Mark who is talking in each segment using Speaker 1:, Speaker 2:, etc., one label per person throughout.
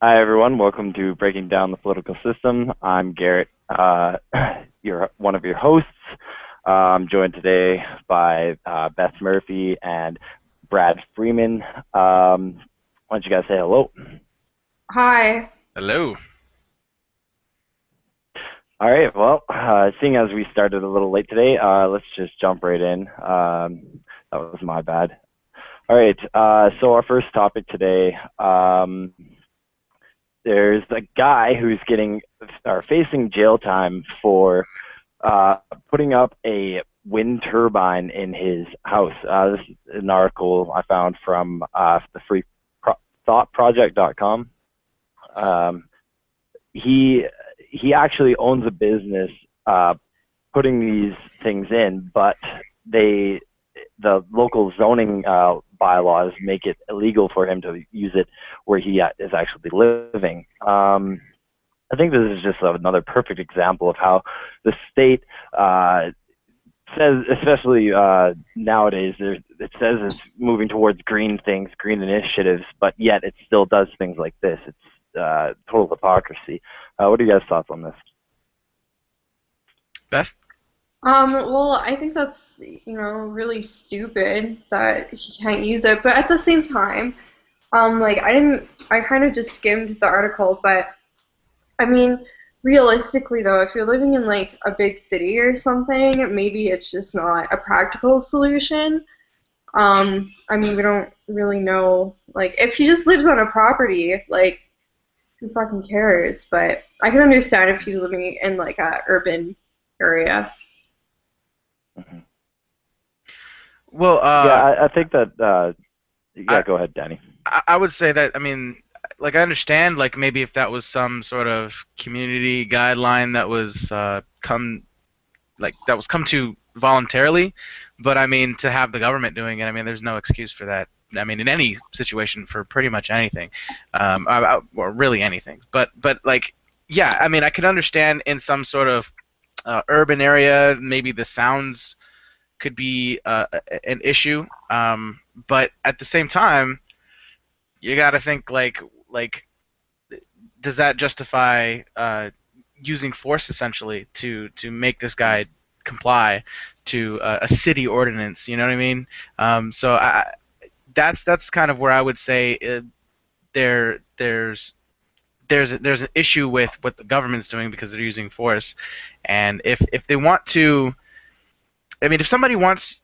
Speaker 1: Hi, everyone. Welcome to Breaking Down the Political System. I'm Garrett, one of your hosts. I'm joined today by Beth Murphy and Brad Freeman. Why don't you guys say hello?
Speaker 2: Hi.
Speaker 3: Hello.
Speaker 1: All right. Well, seeing as we started a little late today, let's just jump right in. That was my bad. All right. So our first topic today. There's a guy who's facing jail time for putting up a wind turbine in his house. This is an article I found from the freethoughtproject.com. He actually owns a business putting these things in, but the local zoning bylaws make it illegal for him to use it where he is actually living. I think this is just another perfect example of how the state says, especially nowadays, it says it's moving towards green things, green initiatives, but yet it still does things like this. It's total hypocrisy. What are you guys' thoughts on this?
Speaker 3: Beth?
Speaker 2: Well, I think that's, really stupid that he can't use it. But at the same time, I kind of just skimmed the article, but I mean, realistically though, if you're living in like a big city or something, maybe it's just not a practical solution. I mean, we don't really know, like, if he just lives on a property, like, who fucking cares? But I can understand if he's living in like a urban area.
Speaker 1: Mm-hmm.
Speaker 3: Well,
Speaker 1: Yeah, I think that. Yeah,
Speaker 3: I
Speaker 1: go ahead, Danny.
Speaker 3: I would say that, I mean, like, I understand, like, maybe if that was some sort of community guideline that was come to voluntarily, but I mean, to have the government doing it, I mean, there's no excuse for that. I mean, in any situation for pretty much anything, or really anything. But like, yeah, I mean, I could understand in some sort of urban area, maybe the sounds could be an issue. But at the same time, you got to think like does that justify using force essentially to make this guy comply to a city ordinance? You know what I mean? So that's kind of where I would say there's an issue with what the government's doing because they're using force, and if they want to, I mean, if somebody wants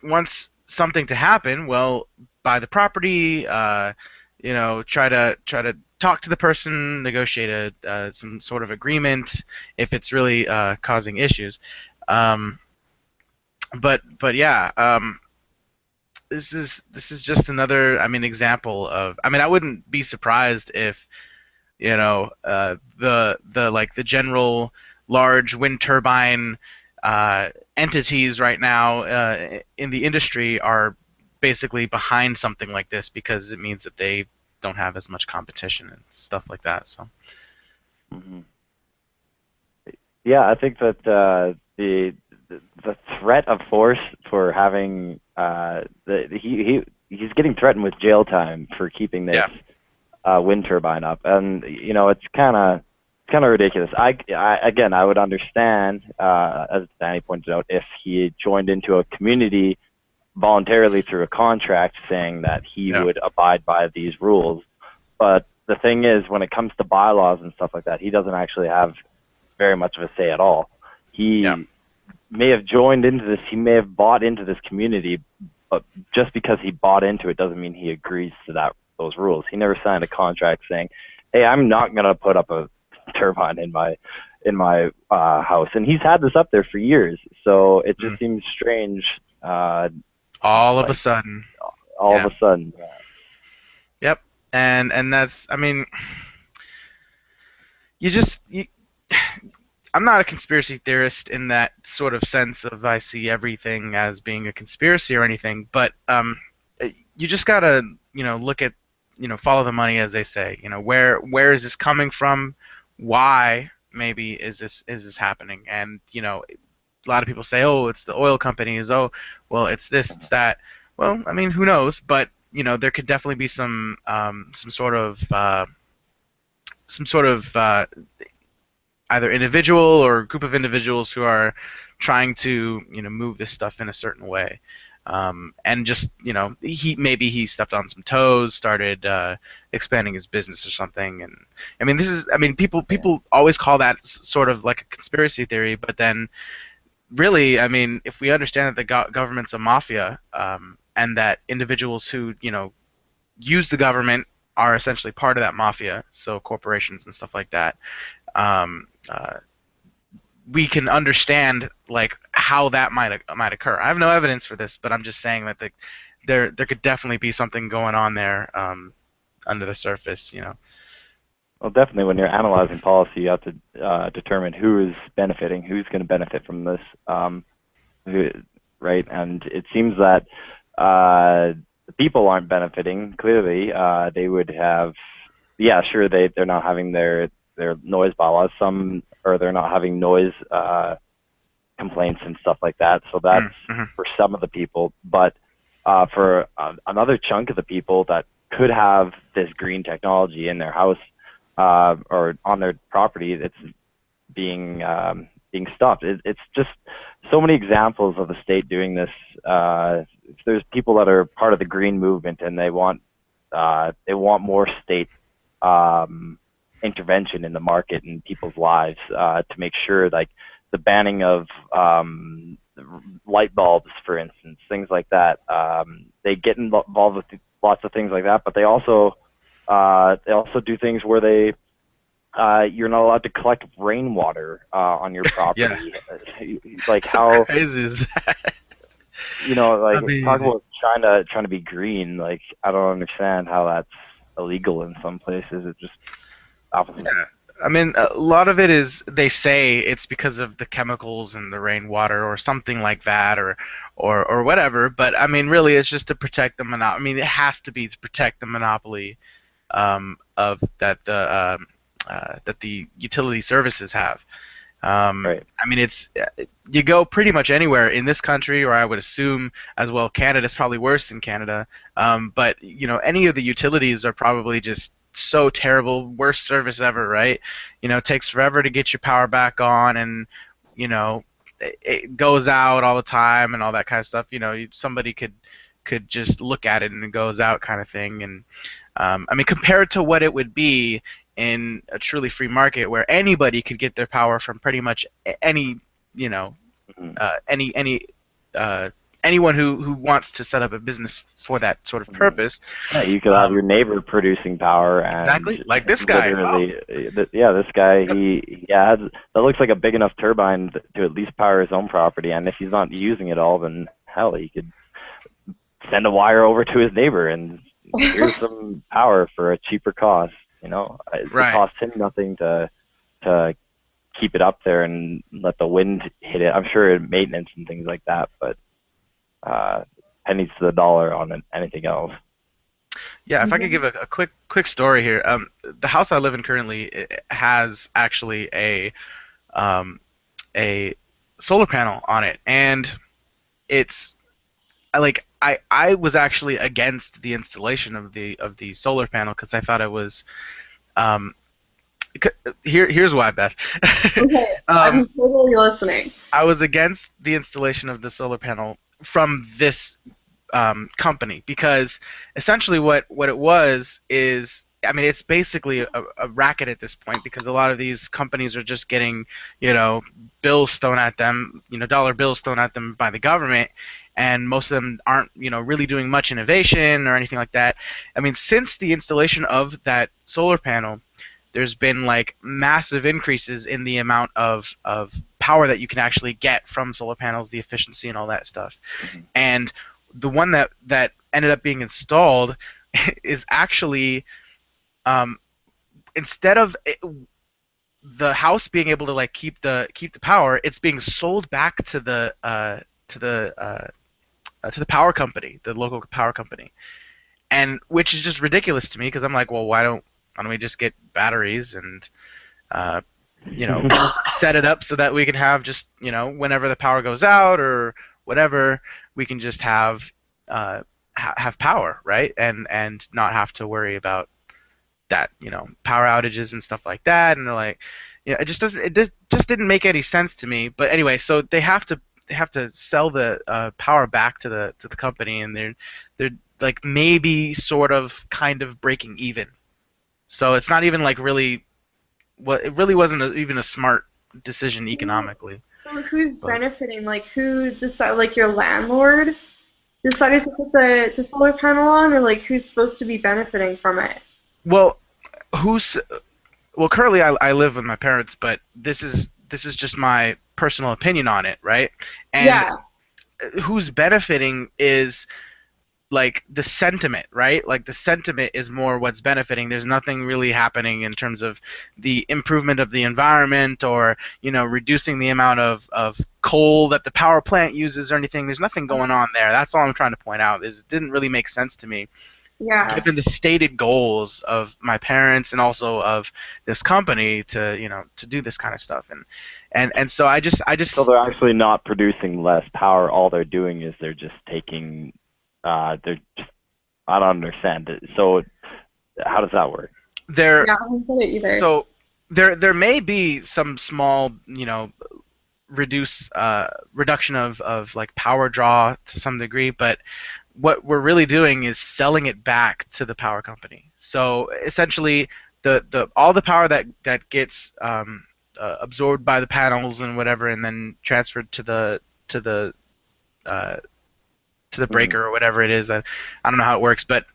Speaker 3: something to happen, well, buy the property, try to talk to the person, negotiate some sort of agreement if it's really causing issues. Um, but yeah, this is just another, I mean, example of. I mean, I wouldn't be surprised if the general large wind turbine entities right now in the industry are basically behind something like this because it means that they don't have as much competition and stuff like that. So
Speaker 1: Mm-hmm. Yeah, I think that the threat of force for having he's getting threatened with jail time for keeping this
Speaker 3: yeah,
Speaker 1: wind turbine up, and it's kind of ridiculous. Again, I would understand, as Danny pointed out, if he had joined into a community voluntarily through a contract saying that he
Speaker 3: yeah,
Speaker 1: would abide by these rules. But the thing is, when it comes to bylaws and stuff like that, he doesn't actually have very much of a say at all.
Speaker 3: yeah,
Speaker 1: He may have joined into this, he may have bought into this community, but just because he bought into it doesn't mean he agrees to those rules. He never signed a contract saying, "Hey, I'm not going to put up a turbine in my house." And he's had this up there for years, so it just
Speaker 3: mm.
Speaker 1: seems strange.
Speaker 3: All of a
Speaker 1: Like
Speaker 3: sudden,
Speaker 1: all of
Speaker 3: yeah,
Speaker 1: a sudden.
Speaker 3: yep, and that's, I mean, you just you, I'm not a conspiracy theorist in that sort of sense of I see everything as being a conspiracy or anything, but you just gotta look at follow the money as they say. Where is this coming from? Why maybe is this happening? And a lot of people say, oh, it's the oil companies. Oh, well, it's this, it's that. Well, I mean, who knows? But there could definitely be some sort of some sort of either individual or group of individuals who are trying to move this stuff in a certain way. And just he stepped on some toes, started expanding his business or something. And I mean, people always call that sort of like a conspiracy theory, but then really, I mean, if we understand that the government's a mafia, and that individuals who use the government are essentially part of that mafia, so corporations and stuff like that. Um, we can understand like how that might occur. I have no evidence for this, but I'm just saying that there could definitely be something going on there under the surface.
Speaker 1: Well, definitely, when you're analyzing policy, you have to determine who is benefiting, who's going to benefit from this, right? And it seems that the people aren't benefiting. Clearly, they would have, yeah, sure, they're not having their noise bylaws, or they're not having noise complaints and stuff like that. So that's for some of the people, but for another chunk of the people that could have this green technology in their house or on their property, it's being stopped. It's just so many examples of the state doing this. There's people that are part of the green movement, and they want more state intervention in the market and people's lives to make sure, like the banning of light bulbs, for instance, things like that. They get involved with lots of things like that, but they also do things where you're not allowed to collect rainwater on your property. Like how
Speaker 3: crazy is that?
Speaker 1: Like talk about trying to be green. Like I don't understand how that's illegal in some places. It's just opposite.
Speaker 3: Yeah. I mean, a lot of it is they say it's because of the chemicals in the rainwater or something like that, or whatever. But I mean, really, it's just to protect the monopoly. I mean, it has to be to protect the monopoly of that the utility services have.
Speaker 1: Right.
Speaker 3: I mean, you go pretty much anywhere in this country, or I would assume as well. Canada's probably worse than Canada. But any of the utilities are probably just so terrible, worst service ever, right? It takes forever to get your power back on, and it goes out all the time and all that kind of stuff. Somebody could just look at it and it goes out, kind of thing. And I mean, compared to what it would be in a truly free market where anybody could get their power from pretty much any, anyone who wants to set up a business for that sort of purpose.
Speaker 1: Yeah, you could have your neighbor producing power, and
Speaker 3: exactly like this guy.
Speaker 1: This guy, he has that looks like a big enough turbine to at least power his own property, and if he's not using it all, then hell, he could send a wire over to his neighbor and here's some power for a cheaper cost. It costs him nothing to keep it up there and let the wind hit it. I'm sure maintenance and things like that, but pennies to the dollar on anything else.
Speaker 3: Yeah, if I could give a quick story here. The house I live in currently has actually a solar panel on it, and it's I was actually against the installation of the solar panel because I thought it was here's why, Beth.
Speaker 2: Okay, I'm totally listening.
Speaker 3: I was against the installation of the solar panel from this company because essentially what it was is, I mean, it's basically a racket at this point because a lot of these companies are just getting, bills thrown at them, dollar bills thrown at them by the government, and most of them aren't, really doing much innovation or anything like that. I mean, since the installation of that solar panel, there's been like massive increases in the amount of power that you can actually get from solar panels, the efficiency and all that stuff. Mm-hmm. And the one that ended up being installed is actually instead of the house being able to like keep the power, it's being sold back to the power company, the local power company, and which is just ridiculous to me because I'm like, well, why don't we just get batteries and set it up so that we can have just whenever the power goes out or whatever, we can just have power, right? And not have to worry about that power outages and stuff like that, and they're like, it just doesn't just didn't make any sense to me. But anyway, so they have to sell the power back to the company, and they're like maybe sort of kind of breaking even. So it's not even like really it really wasn't even a smart decision economically.
Speaker 2: So who's
Speaker 3: But
Speaker 2: benefiting? Like who decided? Like your landlord decided to put the solar panel on, or like who's supposed to be benefiting from it?
Speaker 3: well, who's well currently I live with my parents, but this is just my personal opinion on it, right? And
Speaker 2: Yeah.
Speaker 3: who's benefiting is like the sentiment, right? Like the sentiment is more what's benefiting. There's nothing really happening in terms of the improvement of the environment or, reducing the amount of coal that the power plant uses or anything. There's nothing going on there. That's all I'm trying to point out is it didn't really make sense to me
Speaker 2: Yeah.
Speaker 3: given the stated goals of my parents and also of this company to do this kind of stuff. And so I just
Speaker 1: So they're actually not producing less power. All they're doing is they're just taking. They're just. I don't understand it. So how does that work?
Speaker 3: they're
Speaker 2: Yeah, I don't get it either.
Speaker 3: so there may be some small reduction of like power draw to some degree, but what we're really doing is selling it back to the power company. So essentially, the all the power that gets absorbed by the panels and whatever, and then transferred to the uh, breaker or whatever it is. I don't know how it works, but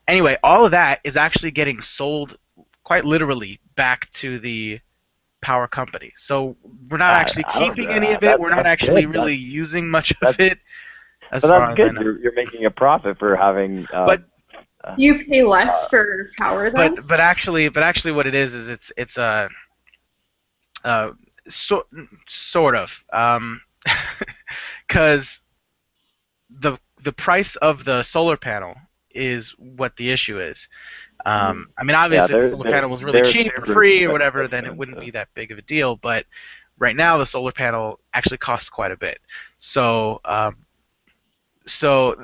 Speaker 3: anyway, all of that is actually getting sold quite literally back to the power company. So we're not actually
Speaker 1: I don't-
Speaker 3: keeping any of it. We're not
Speaker 1: that's
Speaker 3: actually
Speaker 1: good.
Speaker 3: really using much of it. As
Speaker 1: But
Speaker 3: far
Speaker 1: that's
Speaker 3: as I
Speaker 1: good.
Speaker 3: know.
Speaker 1: You're making a profit for having.
Speaker 3: But
Speaker 2: You pay less for power then?
Speaker 3: but actually what it is it's a sort of because the price of the solar panel is what the issue is. I mean, obviously, if the solar panel was really cheap or free or whatever, then it wouldn't be that big of a deal. But right now, the solar panel actually costs quite a bit. So so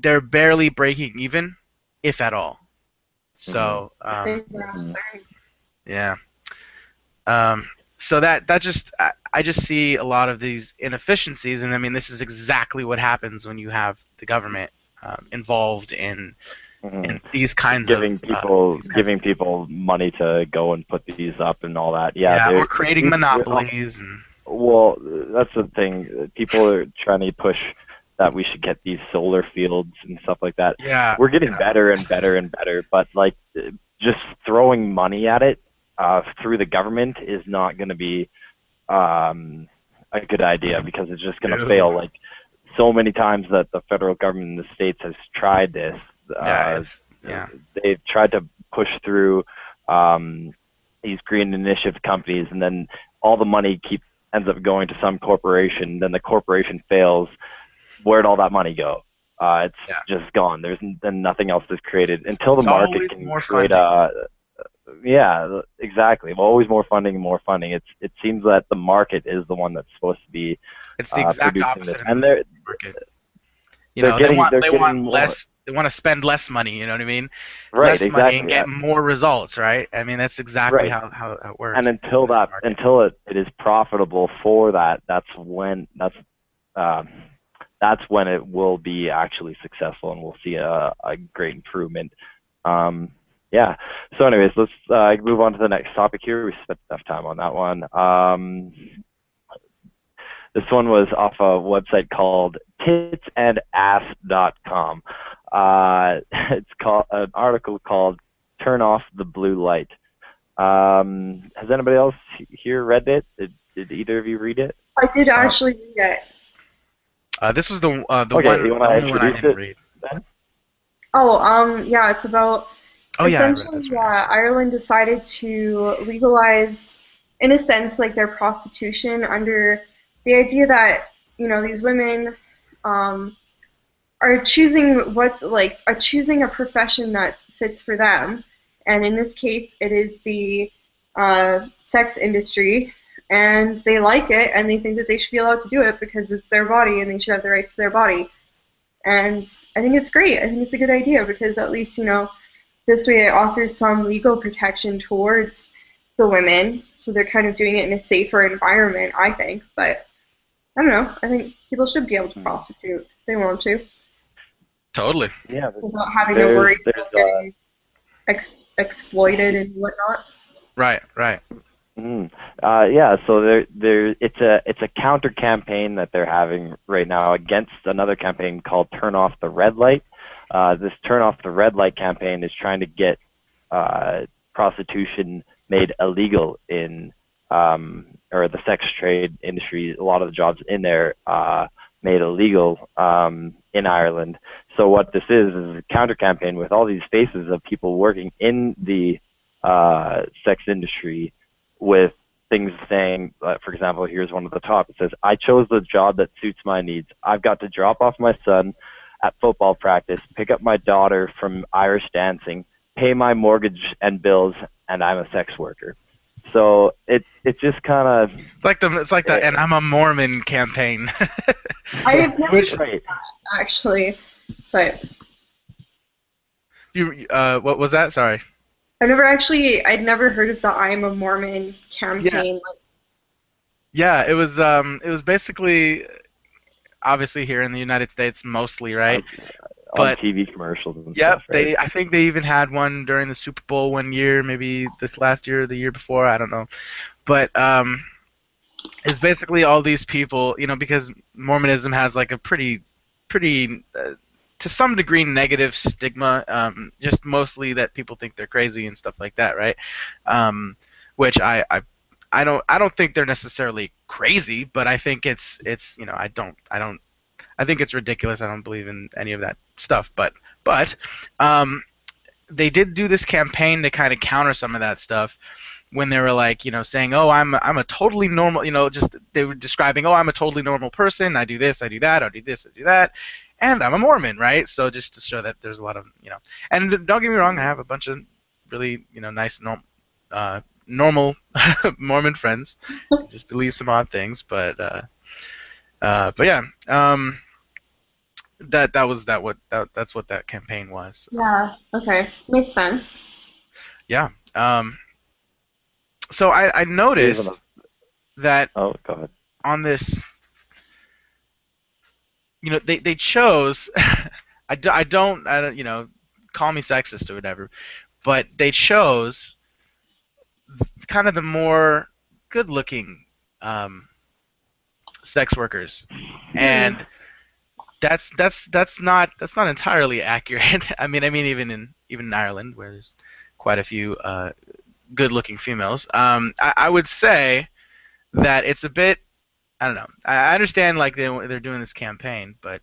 Speaker 3: they're barely breaking even, if at all. So
Speaker 2: Interesting.
Speaker 3: yeah. So that just I just see a lot of these inefficiencies, and I mean, this is exactly what happens when you have the government involved in these kinds
Speaker 1: giving
Speaker 3: of
Speaker 1: giving people money to go and put these up and all that. Yeah,
Speaker 3: or creating monopolies and.
Speaker 1: Well, that's the thing. People are trying to push that we should get these solar fields and stuff like that.
Speaker 3: Yeah,
Speaker 1: we're getting better and better and better, but like just throwing money at it through the government is not going to be a good idea because it's just going to fail. Like so many times that the federal government in the states has tried this. They've tried to push through these green initiative companies, and then all the money ends up going to some corporation. Then the corporation fails. Where'd all that money go? It's just gone. Then nothing else is created until the market can create yeah, exactly. Always more funding, more funding. It seems that the market is the one that's supposed to be.
Speaker 3: It's the exact opposite.
Speaker 1: This. And they're
Speaker 3: market.
Speaker 1: They
Speaker 3: want less. They want to spend less money. You know what I mean?
Speaker 1: Right.
Speaker 3: Less
Speaker 1: exactly.
Speaker 3: money and get more results. Right. I mean, that's exactly how it works.
Speaker 1: And until it is profitable for that, that's when it will be actually successful, and we'll see a great improvement. Yeah. So anyways, let's move on to the next topic here. We spent enough time on that one. This one was off a website called titsandass.com. It's called an article called "Turn Off the Blue Light." Has anybody else here read it? Did either of you read it?
Speaker 2: I did actually read it.
Speaker 3: This was the
Speaker 1: okay,
Speaker 3: only one I didn't read.
Speaker 2: Yeah, it's about essentially Ireland decided to legalize, in a sense, like their prostitution under the idea that these women are choosing a profession that fits for them, and in this case, it is the sex industry. And they like it, and they think that they should be allowed to do it because it's their body, and they should have the rights to their body. And I think it's great. I think it's a good idea because at least, this way it offers some legal protection towards the women, so they're kind of doing it in a safer environment, I think. But I don't know. I think people should be able to prostitute if they want to,
Speaker 3: Totally.
Speaker 1: Yeah,
Speaker 2: without having to worry about
Speaker 1: there's
Speaker 2: getting exploited and whatnot.
Speaker 3: Right. Right.
Speaker 1: yeah, so it's a counter campaign that they're having right now against another campaign called Turn Off the Red Light. This Turn Off the Red Light campaign is trying to get prostitution made illegal in or the sex trade industry. A lot of the jobs in there made illegal in Ireland. So what this is a counter campaign with all these faces of people working in the sex industry, with things saying, for example, here's one at the top. It says, "I chose the job that suits my needs. I've got to drop off my son at football practice, pick up my daughter from Irish dancing, pay my mortgage and bills, and I'm a sex worker." So it just kind of
Speaker 3: It's like the "and I'm a Mormon" campaign.
Speaker 2: I have never
Speaker 1: Which,
Speaker 2: seen
Speaker 1: right.
Speaker 2: that, actually, but
Speaker 3: You what was that? Sorry.
Speaker 2: I'd never heard of the I'm a Mormon campaign.
Speaker 3: Yeah, it was basically obviously here in the United States mostly, right?
Speaker 1: On
Speaker 3: But
Speaker 1: TV commercials and
Speaker 3: yep,
Speaker 1: stuff, right?
Speaker 3: I think they even had one during the Super Bowl one year, maybe this last year or the year before, I don't know. But it's basically all these people, because Mormonism has like a pretty to some degree negative stigma, just mostly that people think they're crazy and stuff like that, right? Which I don't think they're necessarily crazy, but I think it's I think it's ridiculous. I don't believe in any of that stuff, but they did do this campaign to kind of counter some of that stuff when they were like, saying, "Oh, I'm a totally normal," just they were describing, "Oh, I'm a totally normal person. I do this, I do that, I do this, I do that, and I'm a Mormon," right? So just to show that there's a lot of, and don't get me wrong, I have a bunch of really, nice normal Mormon friends who just believe some odd things, but yeah, that's what that campaign was.
Speaker 2: Yeah, okay. Makes sense.
Speaker 3: Yeah. So I noticed that
Speaker 1: Oh, go ahead.
Speaker 3: on this, they chose. I don't, call me sexist or whatever, but they chose kind of the more good-looking sex workers, and that's not entirely accurate. I mean even in Ireland, where there's quite a few good-looking females, I would say that it's a bit. I don't know. I understand like they're doing this campaign, but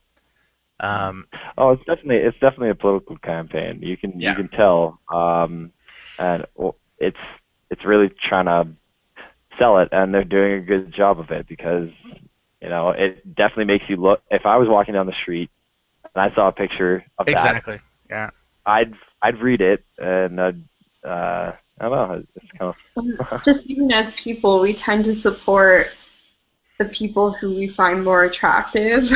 Speaker 1: Oh, it's definitely a political campaign. You can tell, and it's really trying to sell it, and they're doing a good job of it because it definitely makes you look. If I was walking down the street and I saw a picture of
Speaker 3: exactly.
Speaker 1: that,
Speaker 3: Yeah.
Speaker 1: I'd read it, and I don't know. It's kind of
Speaker 2: Just even as people, we tend to support the people who we find more attractive,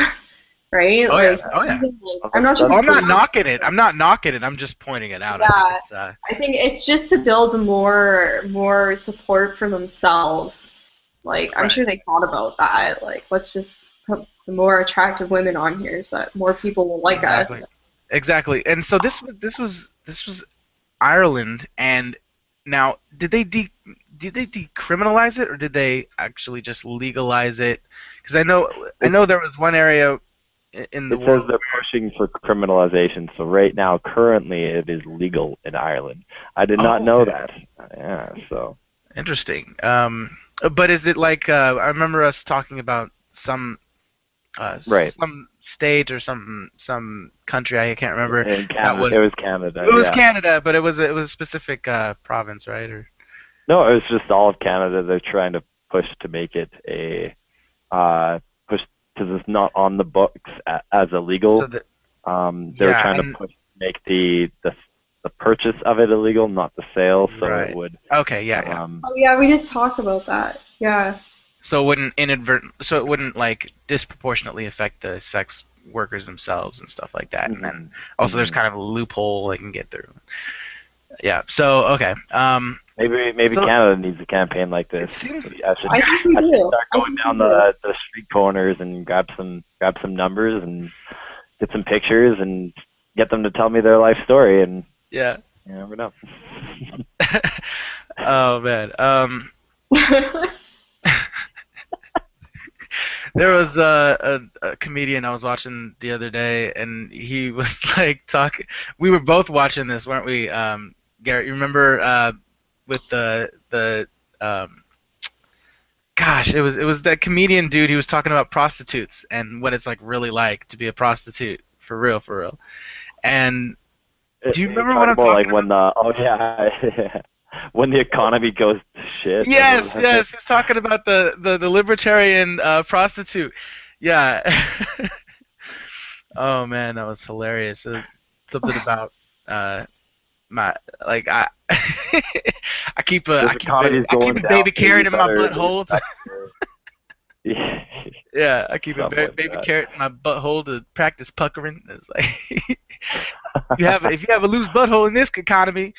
Speaker 2: right?
Speaker 3: Oh yeah. Oh yeah.
Speaker 2: Even, I'm not sure.
Speaker 3: I'm not knocking it. I'm not knocking it. I'm just pointing it out.
Speaker 2: Yeah,
Speaker 3: I
Speaker 2: I think it's just to build more support for themselves. Like, I'm
Speaker 3: Right.
Speaker 2: sure they thought about that. Like, let's just put the more attractive women on here so that more people will like us.
Speaker 3: Exactly. And so this was Ireland, and now did they decriminalize it, or did they actually just legalize it? Because I know there was one area in the
Speaker 1: It says
Speaker 3: world.
Speaker 1: they're pushing for criminalization. So right now, currently, it is legal in Ireland. I did not know that. Yeah. So
Speaker 3: Interesting. But is it like I remember us talking about some
Speaker 1: right.
Speaker 3: some state or some country, I can't remember.
Speaker 1: In
Speaker 3: That
Speaker 1: Canada,
Speaker 3: was
Speaker 1: it was Canada.
Speaker 3: it was
Speaker 1: Yeah.
Speaker 3: Canada, but it was a specific province, right? Or
Speaker 1: No, it was just all of Canada. They're trying to push to make it a push because it's not on the books as illegal.
Speaker 3: so that
Speaker 1: They're trying to push to make the purchase of it illegal, not the sale. So
Speaker 3: right.
Speaker 1: it would.
Speaker 3: Okay, yeah.
Speaker 2: Oh yeah, we did talk about that. Yeah.
Speaker 3: So it wouldn't like disproportionately affect the sex workers themselves and stuff like that. And then also there's kind of a loophole they can get through. Yeah. So okay.
Speaker 1: Maybe
Speaker 3: So
Speaker 1: Canada needs a campaign like
Speaker 3: it
Speaker 1: this.
Speaker 3: seems.
Speaker 1: I should
Speaker 2: I think we
Speaker 1: I should
Speaker 2: do.
Speaker 1: start
Speaker 2: I
Speaker 1: going
Speaker 2: think we
Speaker 1: down
Speaker 2: do.
Speaker 1: the street corners and grab some numbers and get some pictures and get them to tell me their life story, and
Speaker 3: Yeah.
Speaker 1: you never know.
Speaker 3: Oh man. There was a comedian I was watching the other day, and he was like talking. We were both watching this, weren't we, Garrett? You remember with the gosh, it was that comedian dude. He was talking about prostitutes and what it's like really like to be a prostitute for real, for real. And do you
Speaker 1: You
Speaker 3: remember what
Speaker 1: talk
Speaker 3: I'm
Speaker 1: about like
Speaker 3: talking
Speaker 1: when
Speaker 3: about?
Speaker 1: the oh yeah, when the economy goes to shit.
Speaker 3: Yes, yes. He was talking about the libertarian prostitute. Yeah. Oh man, that was hilarious. Something about uh my like I I keep a
Speaker 1: This
Speaker 3: I keep
Speaker 1: economy
Speaker 3: a
Speaker 1: is
Speaker 3: I keep
Speaker 1: going
Speaker 3: a
Speaker 1: down.
Speaker 3: baby
Speaker 1: So
Speaker 3: carrot
Speaker 1: you
Speaker 3: in my
Speaker 1: better
Speaker 3: butthole.
Speaker 1: respect your
Speaker 3: Yeah, I keep a
Speaker 1: stuff like
Speaker 3: baby
Speaker 1: that.
Speaker 3: carrot in my butthole to practice puckering. It's like if you have a loose butthole in this economy,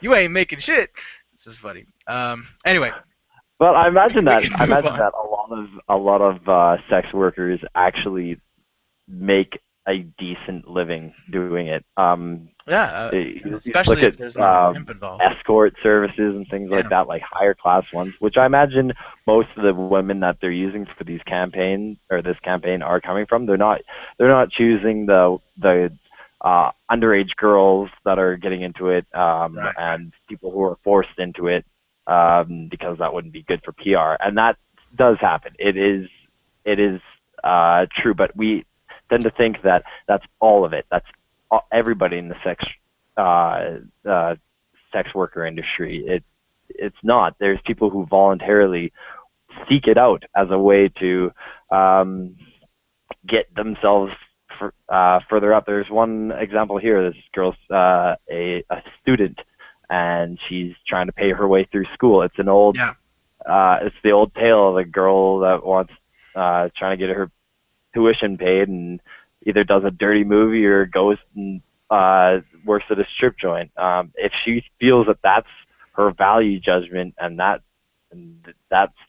Speaker 3: you ain't making shit. It's just funny. Anyway,
Speaker 1: Well,
Speaker 3: we can
Speaker 1: I
Speaker 3: move
Speaker 1: imagine
Speaker 3: on.
Speaker 1: that a lot of sex workers actually make a decent living doing it.
Speaker 3: Yeah,
Speaker 1: You look
Speaker 3: especially
Speaker 1: at
Speaker 3: if there's no pimp involved.
Speaker 1: escort services and things like
Speaker 3: Yeah,
Speaker 1: that, like higher class ones, which I imagine most of the women that they're using for these campaigns or this campaign are coming from. They're not choosing the underage girls that are getting into it,
Speaker 3: right.
Speaker 1: and people who are forced into it, because that wouldn't be good for PR. And that does happen. It is true, but we tend to think that that's all of it. That's everybody in the uh, uh, sex worker industry. It's not. There's people who voluntarily seek it out as a way to um, get themselves further up. There's one example here. This girl's a student, and she's trying to pay her way through school.
Speaker 3: Yeah,
Speaker 1: It's the old tale of the girl that wants trying to get her tuition paid and either does a dirty movie or goes and works at a strip joint. If she feels that that's her value judgment and that's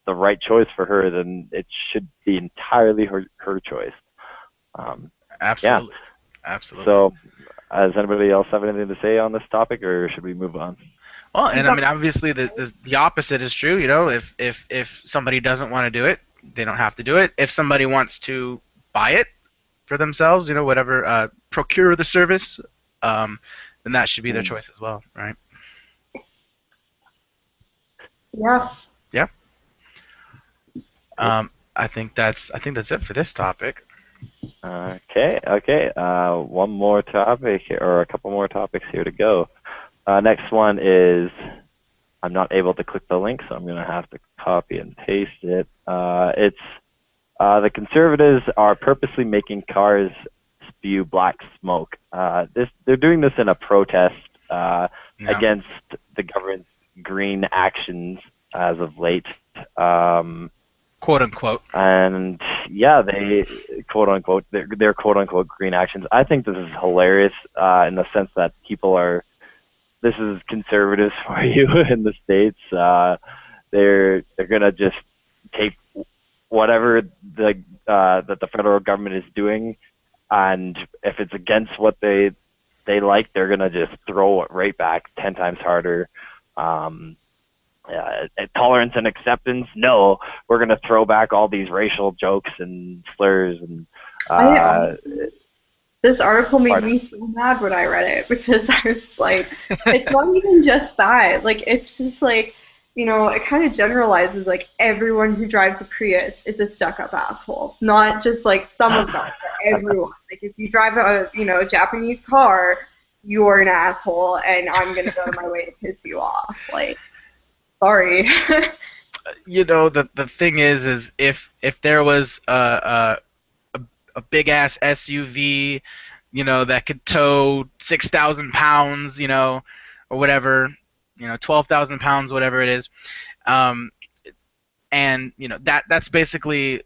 Speaker 1: the right choice for her, then it should be entirely her choice. Um, yeah.
Speaker 3: absolutely, absolutely.
Speaker 1: So, does anybody else have anything to say on this topic, or should we move on?
Speaker 3: Well, and I mean, obviously, the opposite is true. You know, if somebody doesn't want to do it, they don't have to do it. If somebody wants to buy it for themselves, you know, whatever, procure the service, then that should be their
Speaker 1: Hmm.
Speaker 3: choice as well, right?
Speaker 2: Yeah.
Speaker 3: Yeah.
Speaker 1: Cool.
Speaker 3: I think that's it for this topic.
Speaker 1: Okay. One more topic, or a couple more topics here to go. Next one is I'm not able to click the link, so I'm going to have to copy and paste it. It's the conservatives are purposely making cars spew black smoke. They're doing this in a protest
Speaker 3: Yeah.
Speaker 1: against the government's green actions as of late. Um,
Speaker 3: Quote unquote.
Speaker 1: and yeah, they quote unquote their quote unquote green actions. I think this is hilarious in the sense that people are. This is conservatives for you in the states. They're gonna just take whatever that the federal government is doing, and if it's against what they like, they're gonna just throw it right back 10 times harder. Um, Tolerance and acceptance? No, we're gonna throw back all these racial jokes and slurs and
Speaker 2: I
Speaker 1: uh,
Speaker 2: This article made
Speaker 1: pardon.
Speaker 2: me so mad when I read it because I was like, it's not even just that. Like, it's just like, it kind of generalizes like everyone who drives a Prius is a stuck-up asshole. Not just like some of them, but everyone. Like, if you drive a Japanese car, you're an asshole, and I'm gonna go to my way to piss you off. Like, sorry.
Speaker 3: You know, the thing is if there was a big ass SUV, you know, that could tow 6,000 pounds, you know, or whatever, you know, 12,000 pounds, whatever it is. Um, and you know that's basically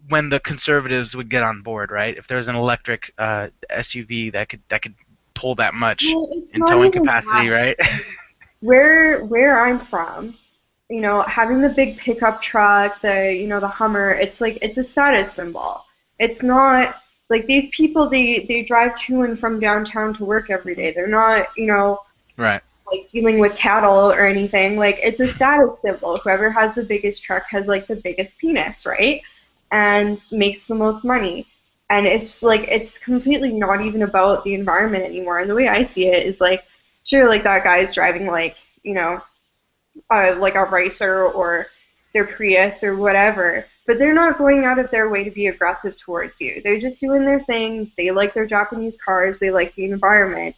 Speaker 3: when the conservatives would get on board, right? If there's an electric SUV that could pull that much
Speaker 2: Well, it's
Speaker 3: in
Speaker 2: not
Speaker 3: towing
Speaker 2: even
Speaker 3: capacity,
Speaker 2: that.
Speaker 3: right?
Speaker 2: Where I'm from, having the big pickup truck, the Hummer, it's like it's a status symbol. It's not like these people they drive to and from downtown to work every day. They're not,
Speaker 3: Right.
Speaker 2: like dealing with cattle or anything. Like it's a status symbol. Whoever has the biggest truck has like the biggest penis, right? And makes the most money. And it's like it's completely not even about the environment anymore. And the way I see it is like, sure, like that guy's driving like, like a racer or their Prius or whatever, but they're not going out of their way to be aggressive towards you. They're just doing their thing. They like their Japanese cars. They like the environment.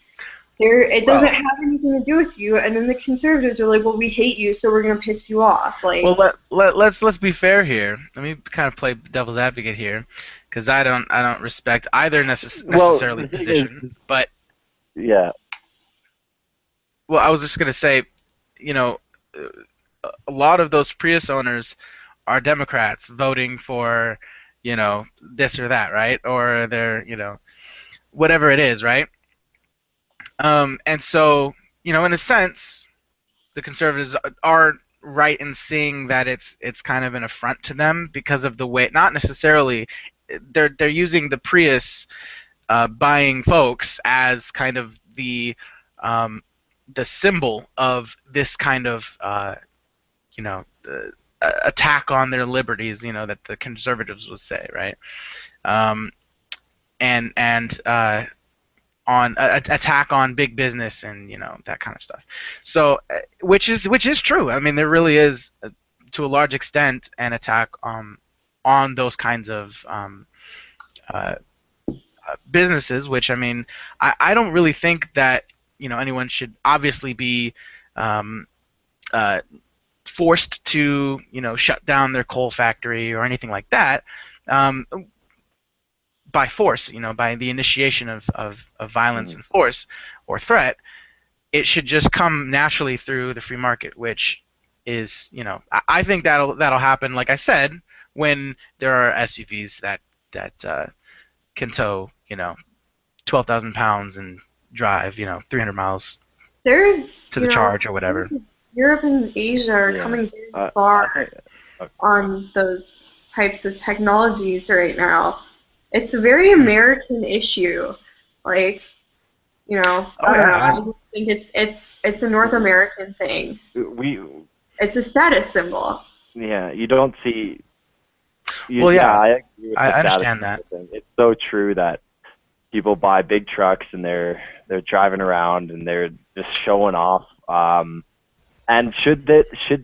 Speaker 2: It doesn't
Speaker 3: Well,
Speaker 2: have anything to do with you. And then the conservatives are like, well, we hate you, so we're gonna piss you off. Like,
Speaker 3: well, let's be fair here. Let me kind of play devil's advocate here, because I don't respect either
Speaker 1: Well,
Speaker 3: necessarily
Speaker 1: the thing
Speaker 3: position.
Speaker 1: is,
Speaker 3: But
Speaker 1: yeah,
Speaker 3: well, I was just gonna say, you know, a lot of those Prius owners are Democrats voting for, this or that, right? Or they're, whatever it is, right? And so, in a sense, the conservatives are right in seeing that it's kind of an affront to them because of the way, not necessarily, they're using the Prius buying folks as kind of the symbol of this kind of attack on their liberties, that the conservatives would say, right? Um, and on attack on big business and that kind of stuff. So, which is true. I mean, there really is, to a large extent, an attack on those kinds of uh, businesses. Which, I mean, I don't really think that anyone should obviously be uh, forced to shut down their coal factory or anything like that. Um, by force, by the initiation of violence and force or threat. It should just come naturally through the free market, which is, I think that'll happen. Like I said, when there are SUVs that can tow, 12,000 pounds and drive, 300 miles
Speaker 2: there's,
Speaker 3: to the charge or whatever.
Speaker 2: Europe and Asia are
Speaker 1: yeah.
Speaker 2: coming very far
Speaker 1: Okay.
Speaker 2: on those types of technologies right now. It's a very American issue. Like, I don't know. I just think it's a North American thing. It's a status symbol.
Speaker 1: Yeah, you don't see.
Speaker 3: Well, yeah,
Speaker 1: I agree with
Speaker 3: I
Speaker 1: the
Speaker 3: understand
Speaker 1: status
Speaker 3: that.
Speaker 1: thing. It's so true that people buy big trucks and they're driving around and they're just showing off. And should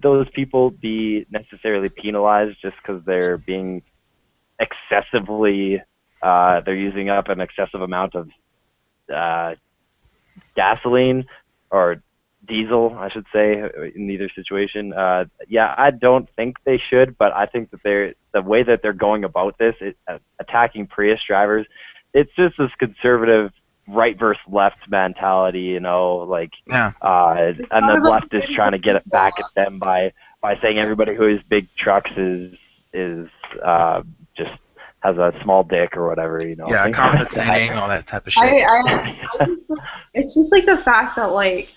Speaker 1: those people be necessarily penalized just because they're being excessively they're using up an excessive amount of gasoline or diesel, I should say, in either situation? Yeah, I don't think they should, but I think that the way that they're going about this, attacking Prius drivers, it's just this conservative right versus left mentality, like,
Speaker 3: Yeah.
Speaker 1: and the left is trying to get it back at them by saying everybody who has big trucks is just has a small dick or whatever,
Speaker 3: Yeah, compensating, all that type of shit.
Speaker 2: I just, it's just like the fact that like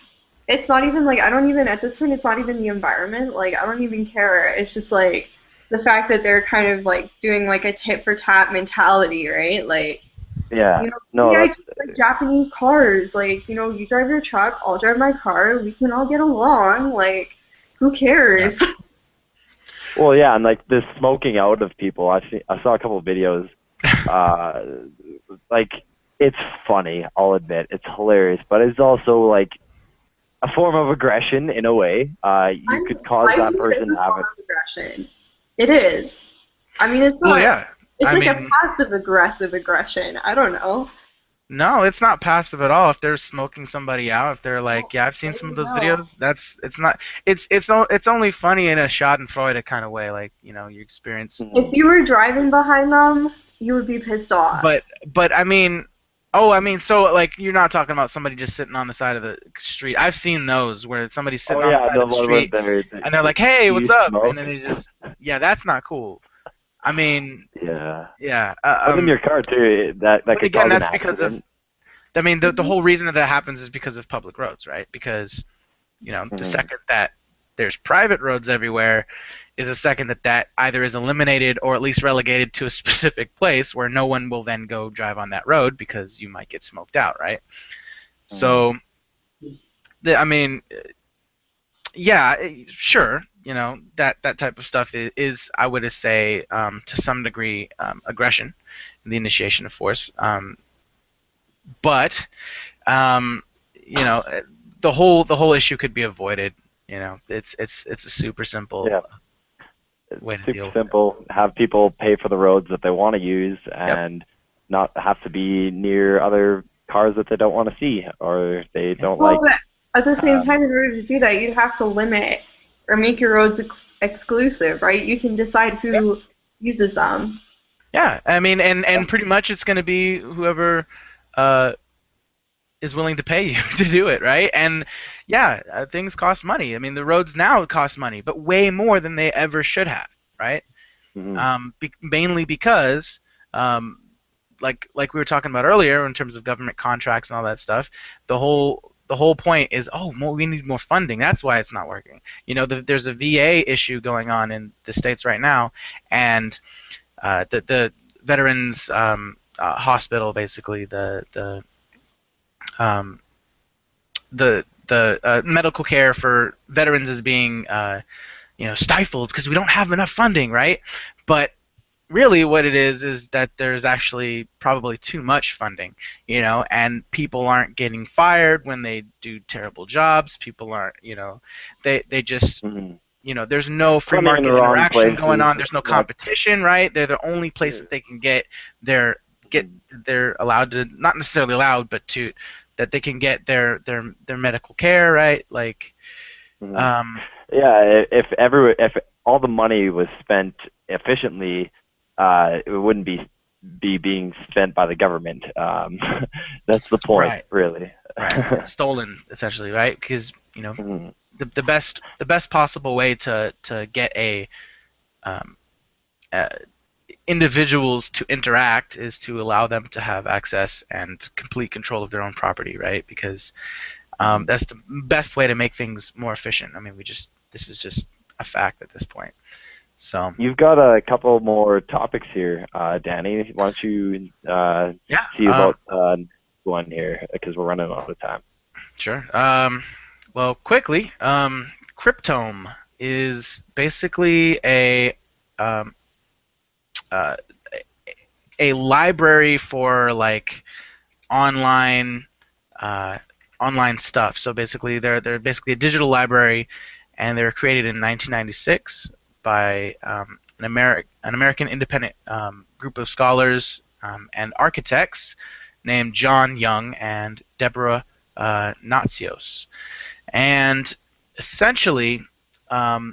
Speaker 2: it's not even like I don't even at this point it's not even the environment, like I don't even care. It's just like the fact that they're kind of like doing like a tit for tat mentality, right? Like
Speaker 1: yeah, no,
Speaker 2: I just like Japanese cars, like you drive your truck, I'll drive my car, we can all get along, like who cares?
Speaker 3: Yeah.
Speaker 1: Well, yeah, and like this smoking out of people, I saw a couple of videos. Like it's funny, I'll admit, it's hilarious, but it's also like a form of aggression in a way. You could cause that person to have it.
Speaker 2: Aggression. It is. I mean, it's not.
Speaker 3: Well, yeah.
Speaker 2: It's a passive aggressive aggression. I don't know.
Speaker 3: No, it's not passive at all. If they're smoking somebody out, if they're like, yeah, I've seen some of those videos. It's not. It's only funny in a Schadenfreude kind of way, like you experience.
Speaker 2: If you were driving behind them, you would be pissed off.
Speaker 3: But I mean, so like you're not talking about somebody just sitting on the side of the street. I've seen those where somebody's sitting on the side of the street and they're like, hey, what's up? And then they just, that's not cool. I mean, yeah.
Speaker 1: But in your car too, that could
Speaker 3: again,
Speaker 1: cause
Speaker 3: that's
Speaker 1: an
Speaker 3: because
Speaker 1: accident.
Speaker 3: I mean, the whole reason that happens is because of public roads, right? Because, the
Speaker 1: Mm-hmm.
Speaker 3: second that there's private roads everywhere is the second that either is eliminated or at least relegated to a specific place where no one will then go drive on that road because you might get smoked out, right? So, I mean, yeah, sure, that type of stuff is I would say, to some degree, aggression, the initiation of force. But the whole issue could be avoided. It's a super simple way to
Speaker 1: Super
Speaker 3: deal with
Speaker 1: simple. Have people pay for the roads that they want to use, and not have to be near other cars that they don't want to see or they don't like.
Speaker 2: But at the same time, in order to do that, you'd have to limit or make your roads exclusive, right? You can decide who uses them.
Speaker 3: Yeah, I mean, and pretty much it's going to be whoever is willing to pay you to do it, right? And yeah, things cost money. I mean, the roads now cost money, but way more than they ever should have, right? Mainly because, like we were talking about earlier, in terms of government contracts and all that stuff, the whole point is, we need more funding. That's why it's not working. There's a VA issue going on in the States right now, and the veterans hospital, basically the medical care for veterans is being stifled because we don't have enough funding, right? But really what it is that there's actually probably too much funding, and people aren't getting fired when they do terrible jobs. People aren't, they just, there's no free market interaction going on. There's no competition, right? They're the only place that they can get they're allowed to, not necessarily allowed, but that they can get their medical care, right? Like,
Speaker 1: if all the money was spent efficiently, it wouldn't be being spent by the government. That's the point,
Speaker 3: right.
Speaker 1: Really.
Speaker 3: Right. It's stolen, essentially, right? Because the best possible way to get individuals to interact is to allow them to have access and complete control of their own property, right? Because that's the best way to make things more efficient. I mean, this is just a fact at this point. So
Speaker 1: you've got a couple more topics here, Danny. Why don't you see about one here, because we're running out of time. Sure.
Speaker 3: Well, quickly, Cryptome is basically a library for like online stuff. So basically, they're basically a digital library, and they were created in 1996 by an American independent group of scholars and architects named John Young and Deborah Natsios. And essentially, because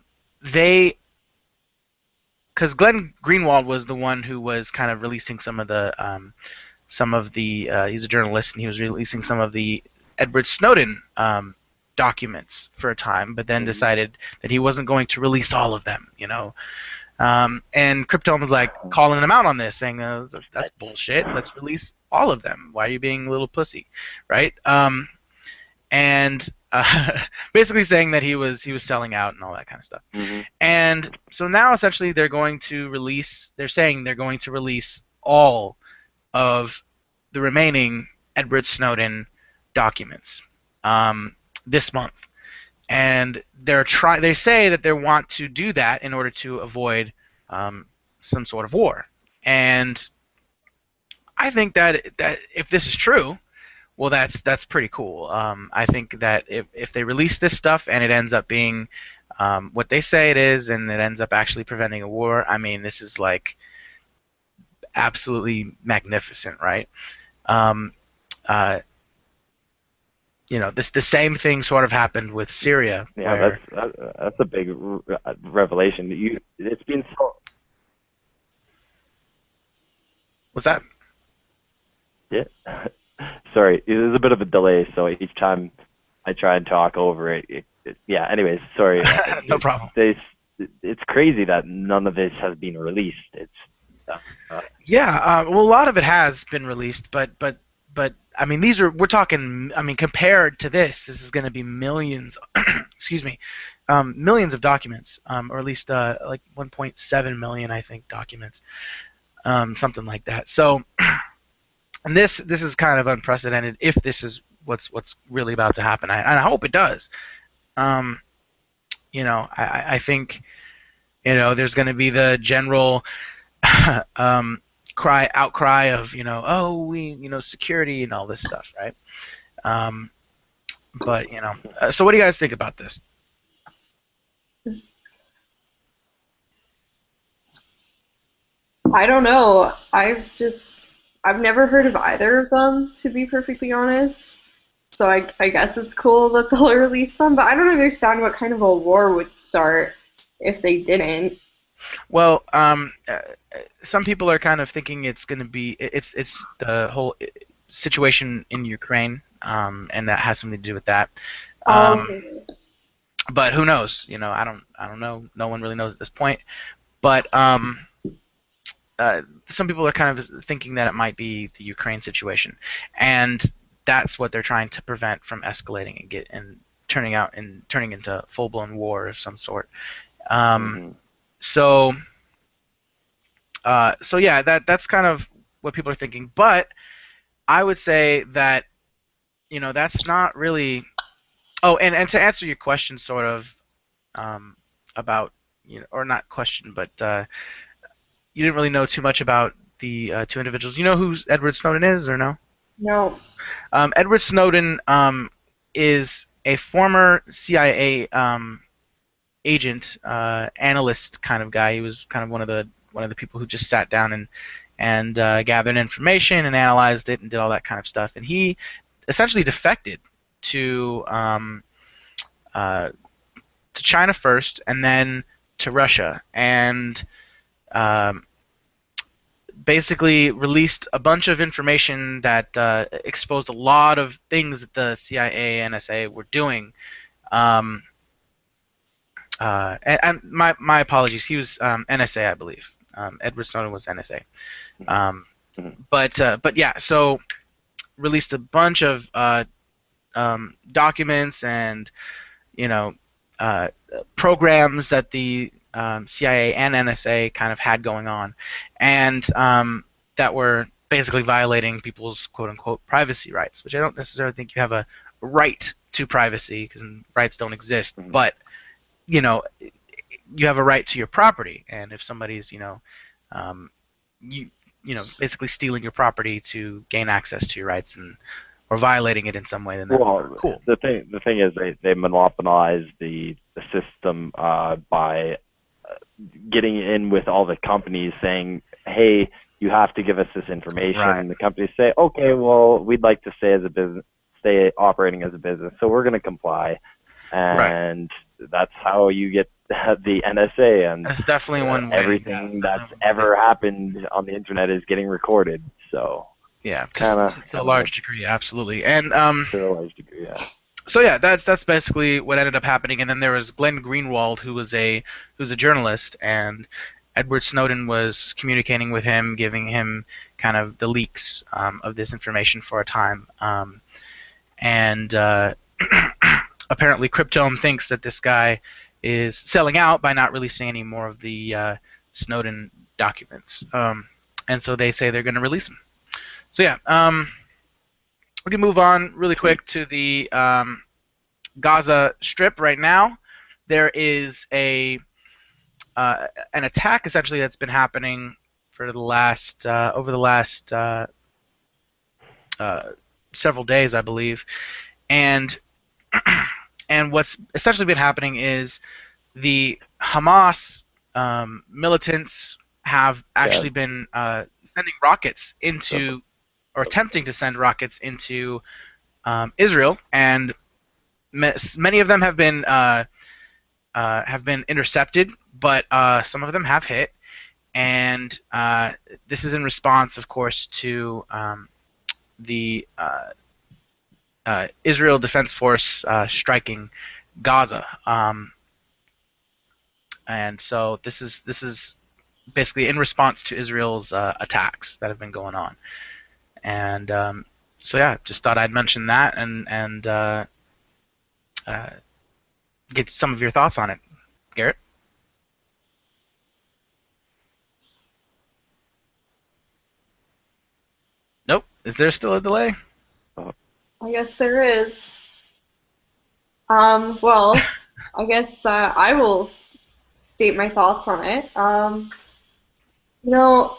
Speaker 3: Glenn Greenwald was the one who was kind of releasing some of the he's a journalist, and he was releasing some of the Edward Snowden documents for a time, but then decided that he wasn't going to release all of them, and Cryptome was like calling him out on this, saying that's bullshit. Let's release all of them. Why are you being a little pussy, right? And basically saying that he was selling out and all that kind of stuff. And so now essentially they're saying they're going to release all of the remaining Edward Snowden documents this month. And they say that they want to do that in order to avoid some sort of war. And I think that if this is true, well, that's pretty cool. I think that if they release this stuff and it ends up being what they say it is, and it ends up actually preventing a war, I mean, this is like absolutely magnificent, right? The same thing sort of happened with Syria.
Speaker 1: Yeah, that's a big revelation. It's been so.
Speaker 3: What's that?
Speaker 1: Yeah. Sorry, there's a bit of a delay, so each time I try and talk over it, yeah. Anyways, sorry.
Speaker 3: No problem.
Speaker 1: It's crazy that none of this has been released. It's
Speaker 3: well, a lot of it has been released, but but I mean, we're talking. I mean, compared to this is going to be millions. Excuse me, millions of documents, or at least like 1.7 million, I think, documents, something like that. So, and this is kind of unprecedented. If this is what's really about to happen, and I hope it does. I think there's going to be the general outcry of oh, we security and all this stuff, right? But so what do you guys think about this?
Speaker 2: I don't know. I've never heard of either of them, to be perfectly honest. So I guess it's cool that they'll release them, but I don't understand what kind of a war would start if they didn't.
Speaker 3: Well, some people are kind of thinking it's going to be it's the whole situation in Ukraine, and that has something to do with that.
Speaker 2: Okay.
Speaker 3: But who knows? I don't know. No one really knows at this point. But some people are kind of thinking that it might be the Ukraine situation, and that's what they're trying to prevent from escalating and turning into full-blown war of some sort. So yeah, that's kind of what people are thinking. But I would say that that's not really. Oh, and to answer your question, sort of about or not question, but you didn't really know too much about the two individuals. You know who Edward Snowden is, or no?
Speaker 2: No.
Speaker 3: Edward Snowden is a former CIA agent, analyst kind of guy. He was kind of one of the people who just sat down and gathered information and analyzed it and did all that kind of stuff. And he essentially defected to China first, and then to Russia, and basically released a bunch of information that exposed a lot of things that the CIA and NSA were doing. And my apologies, he was NSA, I believe. Edward Snowden was NSA. But yeah, so released a bunch of documents and programs that the CIA and NSA kind of had going on, and that were basically violating people's quote-unquote privacy rights, which I don't necessarily think you have a right to privacy, because rights don't exist, but you have a right to your property, and if somebody's basically stealing your property to gain access to your rights or violating it in some way, then that's cool.
Speaker 1: The thing is they monopolize the system by getting in with all the companies saying, hey, you have to give us this information.
Speaker 3: Right.
Speaker 1: And the companies say, okay, well, we'd like to stay operating as a business, so we're going to comply. And that's how you get the NSA, and
Speaker 3: that's definitely one way.
Speaker 1: Everything that's ever happened on the internet is getting recorded. So
Speaker 3: yeah, to a large degree, absolutely. And
Speaker 1: to a large degree, yeah.
Speaker 3: So yeah, that's basically what ended up happening. And then there was Glenn Greenwald, who's a journalist, and Edward Snowden was communicating with him, giving him kind of the leaks of this information for a time. And apparently Cryptome thinks that this guy is selling out by not releasing any more of the Snowden documents. And so they say they're going to release them. So yeah, we can move on really quick to the Gaza Strip right now. There is an attack essentially that's been happening for the last over the last several days, I believe, and what's essentially been happening is the Hamas militants have actually been sending rockets into, or attempting to send rockets into Israel, and many of them have been intercepted, but some of them have hit, and this is in response, of course, to the Israel Defense Force striking Gaza, and so this is basically in response to Israel's attacks that have been going on, and So yeah, just thought I'd mention that and uh, get some of your thoughts on it, Garrett. Nope. Is there still a delay?
Speaker 2: I guess there is. Well, I guess I will state my thoughts on it. You know,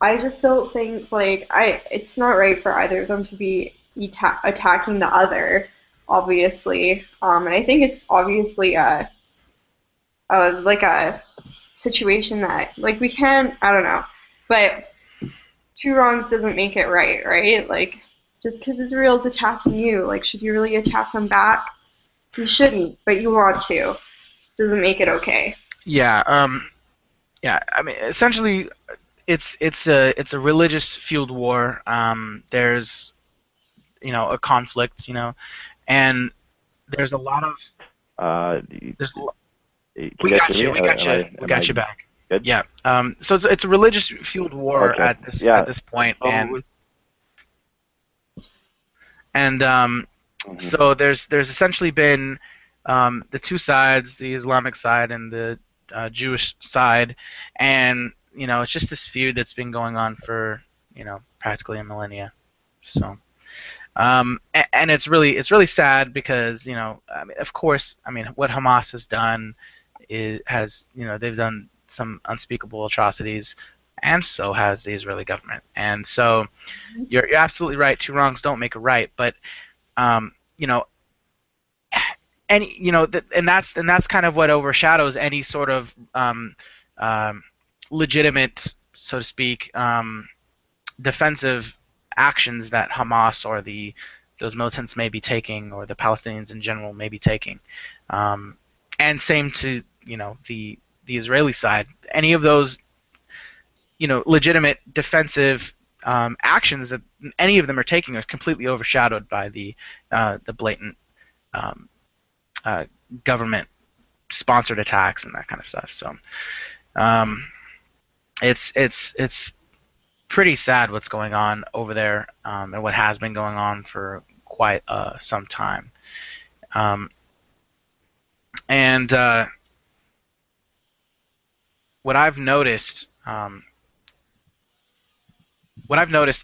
Speaker 2: I just don't think like it's not right for either of them to be attacking the other, obviously. And I think it's obviously a situation that like we can I don't know, but two wrongs doesn't make it right, right? Like just because Israel's attacking you, like should you really attack them back? You shouldn't, but you want to. Doesn't make it okay.
Speaker 3: Yeah. Yeah. I mean, essentially, it's a religious fueled war. There's a conflict. And there's a lot of
Speaker 1: Uh,
Speaker 3: there's
Speaker 1: can
Speaker 3: we
Speaker 1: you guys
Speaker 3: got
Speaker 1: hear
Speaker 3: you.
Speaker 1: me?
Speaker 3: We got you. We
Speaker 1: Am
Speaker 3: got
Speaker 1: I
Speaker 3: you back.
Speaker 1: good?
Speaker 3: Yeah. So it's a religious fueled war
Speaker 1: Okay.
Speaker 3: at this
Speaker 1: Yeah.
Speaker 3: point,
Speaker 1: So,
Speaker 3: and
Speaker 1: mhm.
Speaker 3: so there's essentially been the two sides, the Islamic side and the Jewish side, and it's just this feud that's been going on for practically a millennia. So. And it's really sad because I mean, of course, I mean what Hamas has done they've done some unspeakable atrocities, and so has the Israeli government. And so you're absolutely right. Two wrongs don't make a right. But um, you know, any and that's kind of what overshadows any sort of um, legitimate, so to speak, defensive actions that Hamas or those militants may be taking, or the Palestinians in general may be taking, and same to the Israeli side. Any of those legitimate defensive actions that any of them are taking are completely overshadowed by the blatant um, uh, government sponsored attacks and that kind of stuff. So um, it's pretty sad what's going on over there, and what has been going on for quite some time. Um, and what I've noticed,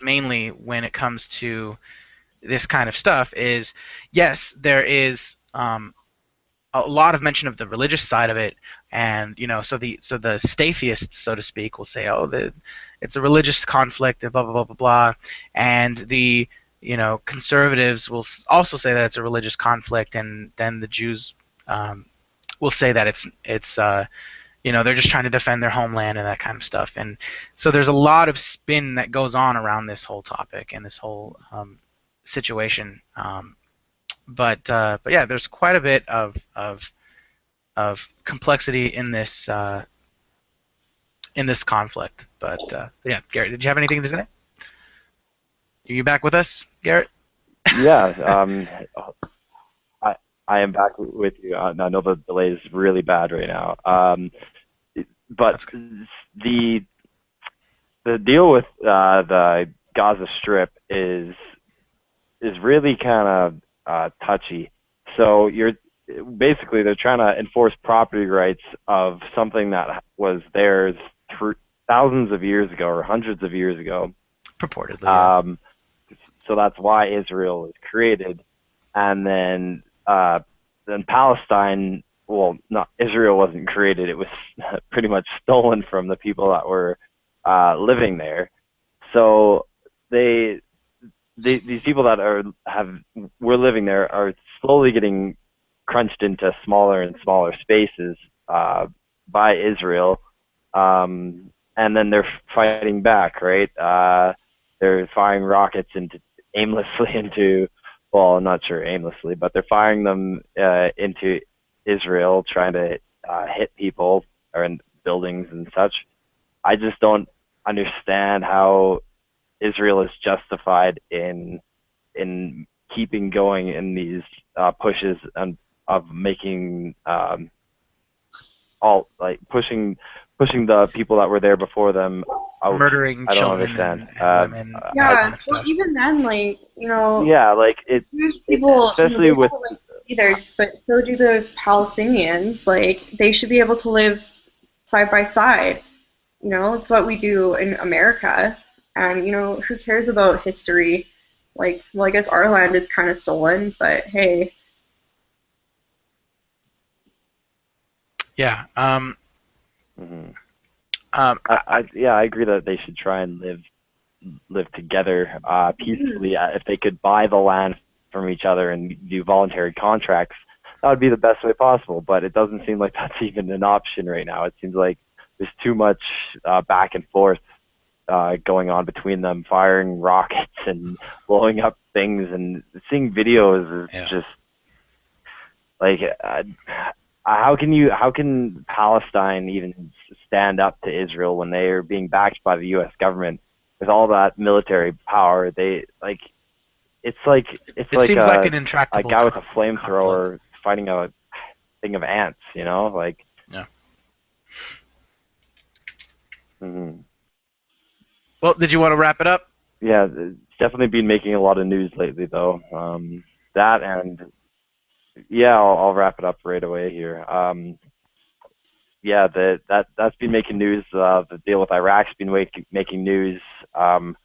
Speaker 3: mainly when it comes to this kind of stuff is, yes, there is a lot of mention of the religious side of it, and so the statheists, so to speak, will say, oh, it's a religious conflict and blah blah blah blah blah, and the conservatives will also say that it's a religious conflict, and then the Jews will say that they're just trying to defend their homeland and that kind of stuff, and so there's a lot of spin that goes on around this whole topic and this whole situation. But yeah, there's quite a bit of complexity in this conflict. But yeah, Garrett, did you have anything to say? Are you back with us, Garrett?
Speaker 1: Yeah. I am back with you. I know the delay is really bad right now. But the deal with the Gaza Strip is really kind of touchy. So they're trying to enforce property rights of something that was theirs thousands of years ago or hundreds of years ago.
Speaker 3: Purportedly. Yeah.
Speaker 1: So that's why Israel was created, and then Palestine. Well, not Israel wasn't created; it was pretty much stolen from the people that were living there. So these people that were living there are slowly getting crunched into smaller and smaller spaces by Israel, and then they're fighting back, right? They're firing rockets aimlessly into, well, I'm not sure aimlessly, but they're firing them into Israel, trying to hit people or in buildings and such. I just don't understand how Israel is justified in keeping going in these pushes and of making pushing pushing the people that were there before them out.
Speaker 3: Murdering
Speaker 1: I don't
Speaker 3: children
Speaker 1: understand.
Speaker 3: and women, that
Speaker 2: Yeah,
Speaker 3: kind of
Speaker 2: well,
Speaker 3: stuff.
Speaker 2: even then, like, you know,
Speaker 1: Yeah, like
Speaker 2: Jewish people, you know,
Speaker 1: especially
Speaker 2: they
Speaker 1: with.
Speaker 2: have a right to be there, but so do the Palestinians. Like, they should be able to live side by side. You know, it's what we do in America. And, you know, who cares about history? Like, well, I guess our land is kind of stolen, but hey.
Speaker 3: Yeah.
Speaker 1: Mhm.
Speaker 3: I,
Speaker 1: I agree that they should try and live together peacefully. If they could buy the land from each other and do voluntary contracts, that would be the best way possible. But it doesn't seem like that's even an option right now. It seems like there's too much back and forth going on between them, firing rockets and blowing up things, and seeing videos is
Speaker 3: Yeah.
Speaker 1: just like. How can Palestine even stand up to Israel when they are being backed by the U.S. government with all that military power? It's like
Speaker 3: it seems like an
Speaker 1: a
Speaker 3: intractable
Speaker 1: guy with a
Speaker 3: conflict.
Speaker 1: flamethrower fighting a thing of ants, you know? Like,
Speaker 3: Yeah.
Speaker 1: mhm.
Speaker 3: Well, did you want to wrap it up?
Speaker 1: Yeah, it's definitely been making a lot of news lately, though. That and yeah, I'll wrap it up right away here. Yeah, that's been making news. The deal with Iraq's been making news. Um,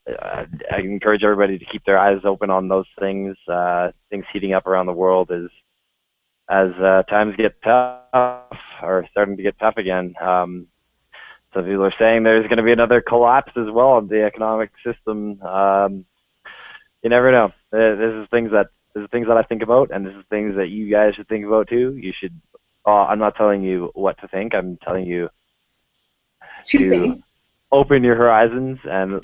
Speaker 1: I encourage everybody to keep their eyes open on those things. Things heating up around the world as times get tough or starting to get tough again. Some people are saying there's going to be another collapse as well in the economic system. You never know. This is things that I think about, and this is things that you guys should think about too. You should. I'm not telling you what to think. I'm telling you
Speaker 2: Two
Speaker 1: to
Speaker 2: things.
Speaker 1: open your horizons and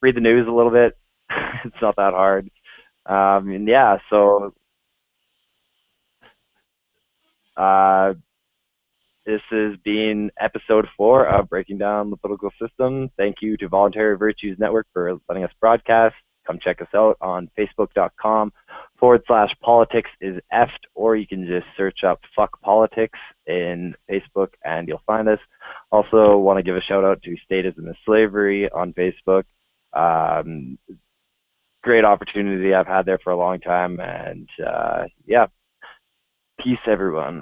Speaker 1: read the news a little bit. It's not that hard. And yeah, so uh, this has been episode 4 of Breaking Down the Political System. Thank you to Voluntary Virtues Network for letting us broadcast. Come check us out on facebook.com/politics is effed, or you can just search up fuck politics in Facebook and you'll find us. Also want to give a shout out to Statism is Slavery on Facebook. Um, Great opportunity I've had there for a long time, and yeah, peace everyone.